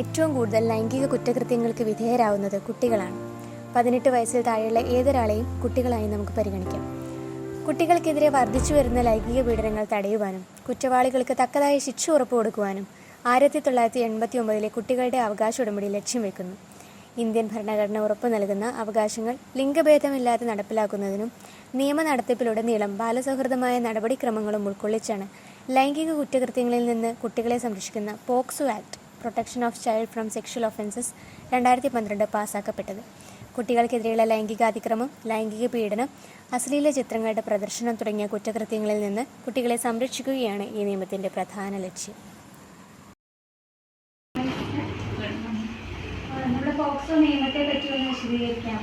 ഏറ്റവും കൂടുതൽ ലൈംഗിക കുറ്റകൃത്യങ്ങൾക്ക് വിധേയരാകുന്നത് കുട്ടികളാണ്. 18 വയസ്സിൽ താഴെയുള്ള ഏതൊരാളെയും കുട്ടികളായി നമുക്ക് പരിഗണിക്കാം. കുട്ടികൾക്കെതിരെ വർദ്ധിച്ചു വരുന്ന ലൈംഗിക പീഡനങ്ങൾ തടയുവാനും കുറ്റവാളികൾക്ക് തക്കതായ ശിക്ഷ ഉറപ്പുകൊടുക്കുവാനും 1989 കുട്ടികളുടെ അവകാശ ഉടമ്പടി ലക്ഷ്യം വെക്കുന്നു. ഇന്ത്യൻ ഭരണഘടന ഉറപ്പു നൽകുന്ന അവകാശങ്ങൾ ലിംഗഭേദമില്ലാതെ നടപ്പിലാക്കുന്നതിനും നിയമ നടത്തിപ്പിലുടനീളം ബാലസൗഹൃദമായ നടപടിക്രമങ്ങളും ഉൾക്കൊള്ളിച്ചാണ് ലൈംഗിക കുറ്റകൃത്യങ്ങളിൽ നിന്ന് കുട്ടികളെ സംരക്ഷിക്കുന്ന POCSO act protection of child from sexual offences 2012 പാസ്സാക്കപ്പെട്ടത്. കുട്ടികൾക്കെതിരെയുള്ള ലൈംഗികാതിക്രമം, ലൈംഗിക പീഡനം, അശ്ലീല ചിത്രങ്ങളുടെ പ്രദർശനം തുടങ്ങിയ കുറ്റകൃത്യങ്ങളിൽ നിന്ന് കുട്ടികളെ സംരക്ഷിക്കുകയാണ് ഈ നിയമത്തിൻ്റെ പ്രധാന ലക്ഷ്യം. നമ്മുടെ പോക്സോ നിയമത്തെ പറ്റി ഒന്ന് വിശദീകരിക്കാം.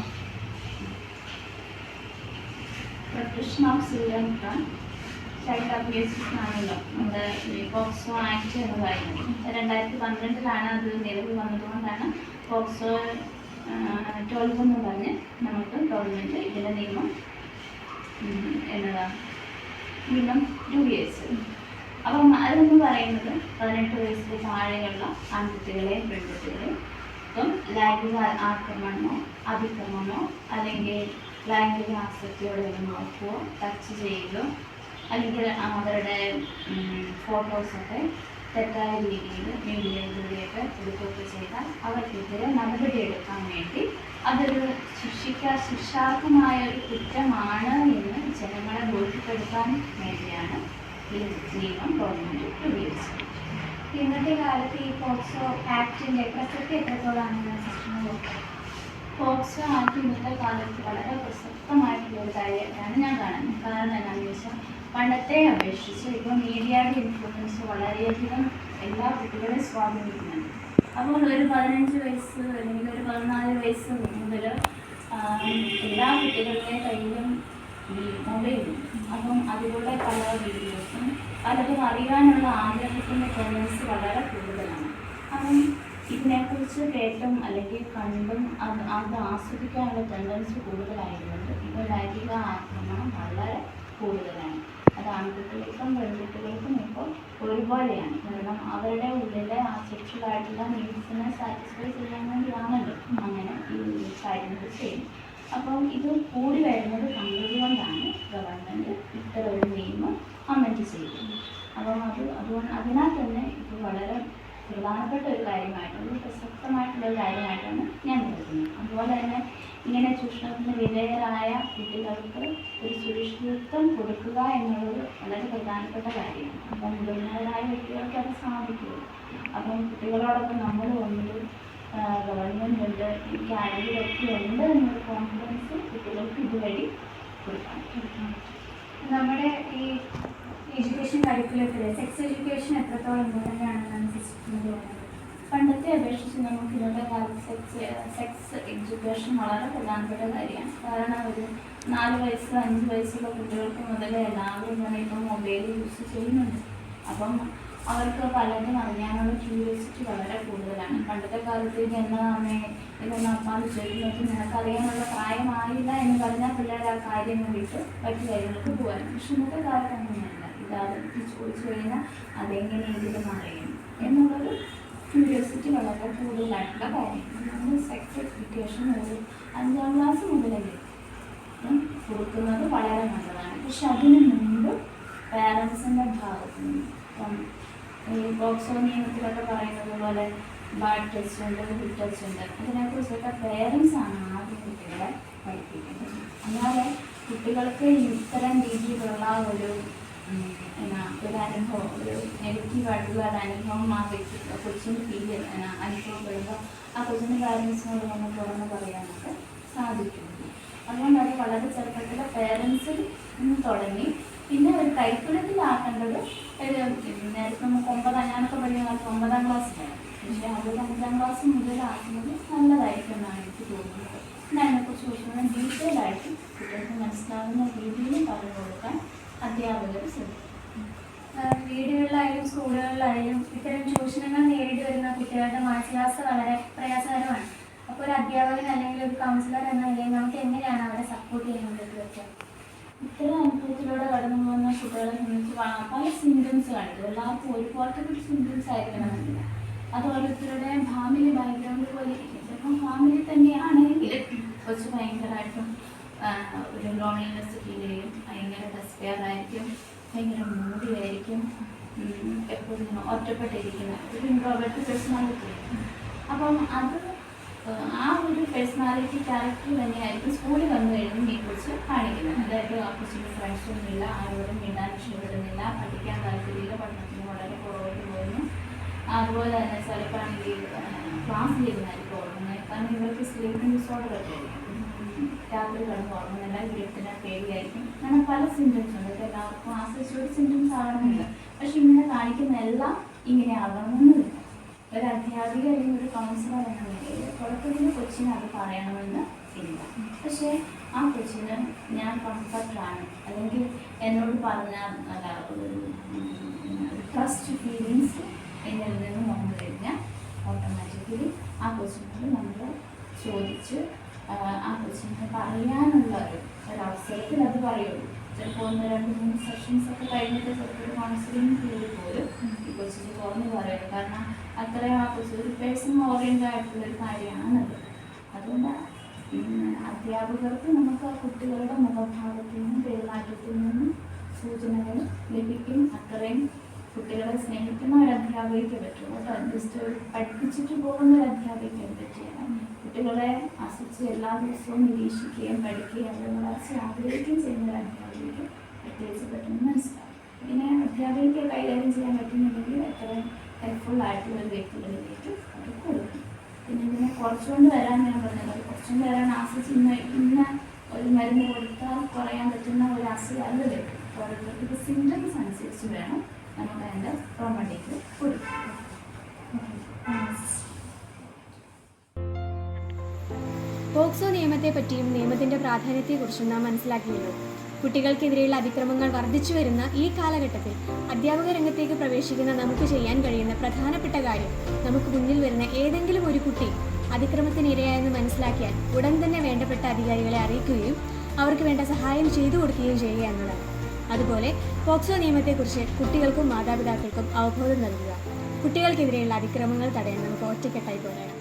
Protection of children from child abuse ആണല്ലോ നമ്മുടെ പോക്സോ ആക്ട് എന്ന് പറയുന്നത്. 2012 അത് നിലവിൽ വന്നതുകൊണ്ടാണ് പോക്സോ 12 എന്ന് പറഞ്ഞ് നമുക്ക് ഗവൺമെൻറ് ഇതിൻ്റെ നിയമം എന്നതാണ് മിനിമം 2 years. അപ്പം അതെന്ന് പറയുന്നത് 18 വയസ്സിന് താഴെയുള്ള ആൺകുട്ടികളെയും പെൺകുട്ടികളെയും ഇപ്പം ലൈംഗിക ആക്രമണമോ അതിക്രമമോ അല്ലെങ്കിൽ ലൈംഗിക ആസക്തിയോടെ നോക്കുകയോ ടച്ച് ചെയ്യുകയോ അല്ലെങ്കിൽ അവരുടെ ഫോട്ടോസൊക്കെ തെറ്റായ രീതിയിൽ മീഡിയയിലൂടെയൊക്കെ എടുക്കുകയൊക്കെ ചെയ്താൽ അവർക്കെതിരെ നടപടിയെടുക്കാൻ വേണ്ടി അതൊരു ശിക്ഷാർഹമായ ഒരു കുറ്റമാണ് എന്ന് ജനങ്ങളെ ബോധ്യപ്പെടുത്താൻ വേണ്ടിയാണ് ഈ നിയമം ഗവൺമെൻറ് ഉപയോഗിച്ചത്. ഇന്നത്തെ കാലത്ത് ഈ പോക്സോ ആക്ടിൻ്റെ പ്രസക്തി എത്രത്തോളാണെന്ന് പോക്സോ ആക്ട് ഇന്നത്തെ കാലത്ത് വളരെ പ്രസക്തമായിട്ടുള്ളൊരു കാര്യമായിട്ടാണ് ഞാൻ കാണുന്നത്. കാരണം എന്താണെന്ന് ചോദിച്ചാൽ പണ്ടത്തെ അപേക്ഷിച്ച് ഇപ്പോൾ മീഡിയയുടെ ഇൻഫ്ലുവൻസ് വളരെയധികം എല്ലാ കുട്ടികളെയും സ്വാധീനിക്കുന്നുണ്ട്. അപ്പോൾ ഒരു 15 വയസ്സ് അല്ലെങ്കിൽ ഒരു 14 വയസ്സ് മുതൽ എല്ലാ കുട്ടികളുടെ കയ്യിലും ഈ മൊബൈലുണ്ട്. അപ്പം അതിലൂടെ പല വീഡിയോസും പലതും അറിയാനുള്ള ആഗ്രഹത്തിൻ്റെ ടെൻഡൻസി വളരെ കൂടുതലാണ്. അപ്പം ഇതിനെക്കുറിച്ച് കേട്ടും അല്ലെങ്കിൽ കണ്ടും അത് ആസ്വദിക്കാനുള്ള ടെൻഡൻസി കൂടുതലായതുകൊണ്ട് ഇപ്പോൾ ലൈംഗിക ആക്രമണം വളരെ കൂടുതലാണ്. അത് ആൺകുട്ടികൾക്കും പെൺകുട്ടികൾക്കും ഇപ്പോൾ ഒരുപോലെയാണ്. കാരണം അവരുടെ ഉള്ളിലെ ആ സെക്ഷലായിട്ടുള്ള നീഡ്സിനെ സാറ്റിസ്ഫൈ ചെയ്യാൻ വേണ്ടിയാണല്ലോ അങ്ങനെ ഈ കാര്യങ്ങൾ ചെയ്യുന്നത്. അപ്പം ഇത് കൂടി വരുന്നത് കണ്ടുകൊണ്ടാണ് ഗവൺമെൻറ് ഇത്തരം ഒരു നിയമം അമെൻഡ് ചെയ്തത്. അപ്പം അതുകൊണ്ട് അതിനാൽ തന്നെ ഇത് വളരെ പ്രധാനപ്പെട്ട ഒരു കാര്യമായിട്ടാണ്, പ്രസക്തമായിട്ടുള്ള ഒരു കാര്യമായിട്ടാണ് ഞാൻ കരുതുന്നത്. അതുപോലെ തന്നെ ഇങ്ങനെ ചൂഷണത്തിന് വിധേയരായ കുട്ടികൾക്ക് ഒരു സുരക്ഷിതത്വം കൊടുക്കുക എന്നുള്ളത് വളരെ പ്രധാനപ്പെട്ട കാര്യമാണ്. അപ്പം മുതിർന്നവരായ വ്യക്തികൾക്ക് അത് സാധിക്കുള്ളൂ. അപ്പം കുട്ടികളോടൊപ്പം നമ്മൾ വന്നത് ഗവൺമെൻറ് ഉണ്ട്, എനിക്ക് ആരോഗ്യമൊക്കെ ഉണ്ട് എന്നൊരു കോൺഫിഡൻസ് കുട്ടികൾക്ക് ഇതുവഴി കൊടുക്കണം. നമ്മുടെ ഈ എഡ്യൂക്കേഷൻ കരിക്കുലത്തിൽ സെക്സ് എഡ്യൂക്കേഷൻ എത്രത്തോളം ഇമ്പോർട്ടൻ്റ് ആണെന്നാണ് സിസ്റ്റം. പണ്ടത്തെ അപേക്ഷിച്ച് നമുക്ക് ഇന്നത്തെ കാലത്ത് സെക്സ് എഡ്യൂക്കേഷൻ വളരെ പ്രധാനപ്പെട്ട കാര്യമാണ്. കാരണം ഒരു 4 വയസ്സ് 5 വയസ്സുള്ള കുട്ടികൾക്ക് മുതൽ എല്ലാവരും തന്നെ ഇപ്പം മൊബൈൽ യൂസ് ചെയ്യുന്നുണ്ട്. അപ്പം അവർക്ക് പലതും അറിയാനുള്ള ക്യൂരിയോസിറ്റി വളരെ കൂടുതലാണ്. പണ്ടത്തെ കാലത്ത് ഇതൊന്നും അപ്പാൽ ചെയ്യുന്നത് നിനക്കറിയാനുള്ള പ്രായമായില്ല എന്ന് പറഞ്ഞാൽ പിള്ളേർ ആ കാര്യങ്ങൾ വിട്ട് മറ്റു കാര്യങ്ങൾക്ക് പോകാനും. പക്ഷെ ഇന്നത്തെ കാലത്ത് അങ്ങനെയല്ല. ഇതാദ്യം ചോദിച്ചു കഴിഞ്ഞാൽ അതെങ്ങനെ ഇതിലും അറിയണം എന്നുള്ളൊരു ക്യൂരിയോസിറ്റി വളരെ കൂടുതലായിട്ടുള്ള കാര്യമാണ്. നമ്മൾ സെക്സ് എഡ്യൂക്കേഷൻ ഒരു 5ാം ക്ലാസ് മുതലെങ്കിലും കൊടുക്കുന്നത് വളരെ നല്ലതാണ്. പക്ഷെ അതിന് മുമ്പ് പേരൻസിൻ്റെ ഭാഗത്തു നിന്ന് ഇപ്പം ഈ പോക്സോ നിയമത്തിലൊക്കെ പറയുന്നത് പോലെ ബാഡ് ടച്ച് ഉണ്ട്, ഗുഡ് ടച്ച് ഉണ്ട്, ഇതിനെക്കുറിച്ചൊക്കെ പേരൻസാണ് ആദ്യം കുട്ടികളെ പഠിപ്പിക്കുന്നത്. അല്ലാതെ കുട്ടികൾക്ക് ഇത്തരം രീതിയിലുള്ള ഒരു അനുഭവം, ഒരു നെഗറ്റീവായിട്ടുള്ള ഒരു അനുഭവം ആ വ്യക്തി കൊച്ചിന് അനുഭവപ്പെടുമ്പോൾ ആ കൊച്ചിൻ്റെ പാരൻസിനോട് നമ്മൾ തുറന്ന് പറയാനൊക്കെ സാധിക്കുന്നു. അതുകൊണ്ട് അത് വളരെ ചെറുപ്പത്തിലെ പേരൻസിൽ നിന്ന് തുടങ്ങി പിന്നെ ഒരു കരിക്കുലത്തിലാക്കേണ്ടത് നേരത്തെ നമുക്ക് 9 ഞാനൊക്കെ പഠിക്കുന്ന കാലത്ത് 9ാം ക്ലാസ്സിലാണ്. പക്ഷേ അത് 5ാം ക്ലാസ് മുതലാക്കുന്നത് നല്ലതായിരിക്കും എന്നാണ് എനിക്ക് തോന്നുന്നത്. പിന്നെ അതിനെക്കുറിച്ച് ചോദിക്കുന്നത് ഡീറ്റെയിൽ ആയിട്ട് കുട്ടികൾക്ക് മനസ്സിലാവുന്ന രീതിയിൽ പറഞ്ഞു കൊടുക്കാൻ അധ്യാപകർ ശ്രദ്ധിക്കും. വീടുകളിലായാലും സ്കൂളുകളിലായാലും ഇത്തരം ചൂഷണങ്ങൾ നേരിട്ട് വരുന്ന കുട്ടികളുടെ മാനസികാവസ്ഥ വളരെ പ്രയാസകരമാണ്. അപ്പോൾ ഒരു അധ്യാപകൻ അല്ലെങ്കിൽ ഒരു കൗൺസിലർ എന്ന നിലയിൽ നമുക്ക് എങ്ങനെയാണ് അവരെ സപ്പോർട്ട് ചെയ്യുന്നത് വെച്ചാൽ ഇത്തരം അനുഭവത്തിലൂടെ കടന്നു പോകുന്ന കുട്ടികളെ സംബന്ധിച്ച് പല സിംറ്റംസ് കാണിക്കും. എല്ലാവർക്കും ഒരുപോലത്തെ ഒരു സിംറ്റംസ് ആയിരിക്കണമെന്നില്ല. അത് ഓരോരുത്തരുടെയും ഫാമിലി ബാക്ക്ഗ്രൗണ്ട് പോലെ ഇരിക്കും. ചിലപ്പം ഫാമിലി തന്നെയാണെങ്കിൽ കുറച്ച് ഭയങ്കരമായിട്ടും ഒരു ലോൺലിനെസ് ഫീൽ ചെയ്യും, ഭയങ്കര ഡെസ്പെയർ ആയിരിക്കും, ഭയങ്കര മൂടിയായിരിക്കും, എപ്പോഴും ഒറ്റപ്പെട്ടിരിക്കുന്ന ഒരു ഇൻട്രോവേർട്ട് പേഴ്സണാലിറ്റി. അപ്പം അത് ആ ഒരു പേഴ്സണാലിറ്റി ക്യാരക്ടർ തന്നെയായിരിക്കും സ്കൂളിൽ വന്നു കഴിയുമ്പോൾ ഈ കുറിച്ച് കാണിക്കുന്നത്. അതായത് ആ കൊച്ചിൻ്റെ ഫ്രണ്ട്സൊന്നുമില്ല, ആരോടും മിണ്ടാൻ ഇഷ്ടപ്പെടുന്നില്ല, പഠിക്കാൻ താല്പര്യമില്ല, പഠനത്തിന് വളരെ പുറകോട്ട് പോകുന്നു. അതുപോലെ തന്നെ ചിലപ്പോഴാണെങ്കിൽ ക്ലാസ്സിലിരുന്നായിരിക്കും ഉറങ്ങുന്നത്. കാരണം ഇവർക്ക് സ്ലീപ്പിംഗ് ഡിസോർഡർ ഒക്കെ ആയിരിക്കും, രാത്രി കിടന്ന് ഉറങ്ങുന്നില്ല, വീട്ടിന് പേടിയായിരിക്കും. അങ്ങനെ പല സിംറ്റംസ് ഉണ്ട്. ഇത് എല്ലാവർക്കും ആശ്രയിച്ചൊരു സിംറ്റംസ് ആകണമെന്നില്ല, പക്ഷെ ഇങ്ങനെ കാണിക്കുന്ന എല്ലാം ഇങ്ങനെ ആകണമെന്നില്ല. ഒരു അധ്യാപിക അല്ലെങ്കിൽ ഒരു കൗൺസിലർ എന്ന നിലയിൽ തുടക്കത്തിൽ കൊച്ചിന് അത് പറയണമെന്ന് ഇല്ല. പക്ഷേ ആ കൊച്ചിന് ഞാൻ കംഫർട്ടാണ്, അല്ലെങ്കിൽ എന്നോട് പറഞ്ഞാൽ അല്ല ട്രസ്റ്റ് ഫീലിങ്സ് എന്നിൽ നിന്ന് വന്നു കഴിഞ്ഞാൽ ഓട്ടോമാറ്റിക്കലി ആ കൊച്ചിനോട് നമ്മൾ ചോദിച്ച് ആ കൊച്ചിന് പറയാനുള്ള ഒരവസരത്തിൽ അത് പറയുള്ളൂ. ചിലപ്പോൾ 1-2-3 സെഷൻസൊക്കെ കഴിഞ്ഞിട്ട് ചിലപ്പോൾ ഒരു കൗൺസിലിംഗ് ഫീൽഡ് പോലും ഈ കൊച്ചിന് തുറന്ന് പറയുള്ളൂ. കാരണം അത്രയും ആ കൊച്ചി ഒരു പേഴ്സണൽ ഓറിയൻറ്റഡ് ആയിട്ടുള്ളൊരു കാര്യമാണത്. അതുകൊണ്ട് അധ്യാപകർക്ക് നമുക്ക് ആ കുട്ടികളുടെ മുഖഭാവത്തിൽ നിന്നും പെരുമാറ്റത്തിൽ നിന്നും സൂചനകൾ ലഭിക്കും. അത്രയും കുട്ടികളെ സ്നേഹിക്കുന്ന ഒരു അധ്യാപികയ്ക്ക് പറ്റുള്ളൂ കേട്ടോ. ജസ്റ്റ് പഠിപ്പിച്ചിട്ട് പോകുന്ന ഒരു അധ്യാപികയ്ക്ക് പറ്റിയാണ് കുട്ടികളെ ആസ്വദിച്ച് എല്ലാ ദിവസവും നിരീക്ഷിക്കുകയും പഠിക്കുകയും അവരെ വളർച്ച ആഗ്രഹിക്കുകയും ചെയ്യുന്ന ഒരു അധ്യാപികയ്ക്ക് പ്രത്യേകിച്ച് പറ്റുമെന്ന് മനസ്സിലാവും. പിന്നെ അധ്യാപികയ്ക്ക് കൈകാര്യം ചെയ്യാൻ പറ്റുന്നുണ്ടെങ്കിൽ എത്രയും ഹെൽപ്ഫുള്ളായിട്ടുള്ള ഒരു വ്യക്തികളിലേക്ക് അത് കൊടുക്കും. പിന്നെ ഇതിനെ കുറച്ചുകൊണ്ട് വരാൻ ഞാൻ പറഞ്ഞത്, കുറച്ചുകൊണ്ട് വരാൻ ആസ്വദിച്ച് ഇന്ന ഒരു മരുന്ന് കൊടുത്താൽ കുറയാൻ പറ്റുന്ന ഒരു അസുഖമല്ല വരും. ഓരോരുത്തർക്ക് ഇത് സിംറ്റംസ് അനുസരിച്ച് വേണം നമുക്ക് അതിൻ്റെ റെമഡിക്ക് കൊടുക്കാം. പോക്സോ നിയമത്തെ പറ്റിയും നിയമത്തിന്റെ പ്രാധാന്യത്തെക്കുറിച്ചും നാം മനസ്സിലാക്കിയല്ലോ. കുട്ടികൾക്കെതിരെയുള്ള അതിക്രമങ്ങൾ വർദ്ധിച്ചു വരുന്ന ഈ കാലഘട്ടത്തിൽ അധ്യാപക രംഗത്തേക്ക് പ്രവേശിക്കുന്ന നമുക്ക് ചെയ്യാൻ കഴിയുന്ന പ്രധാനപ്പെട്ട കാര്യം, നമുക്ക് മുന്നിൽ വരുന്ന ഏതെങ്കിലും ഒരു കുട്ടി അതിക്രമത്തിനിരയായെന്ന് മനസ്സിലാക്കിയാൽ ഉടൻ തന്നെ വേണ്ടപ്പെട്ട അധികാരികളെ അറിയിക്കുകയും അവർക്ക് വേണ്ട സഹായം ചെയ്തു കൊടുക്കുകയും ചെയ്യുക എന്നതാണ്. അതുപോലെ പോക്സോ നിയമത്തെക്കുറിച്ച് കുട്ടികൾക്കും മാതാപിതാക്കൾക്കും അവബോധം നൽകുക. കുട്ടികൾക്കെതിരെയുള്ള അതിക്രമങ്ങൾ തടയാൻ നമുക്ക് ഒറ്റക്കെട്ടായി പോരാടാം.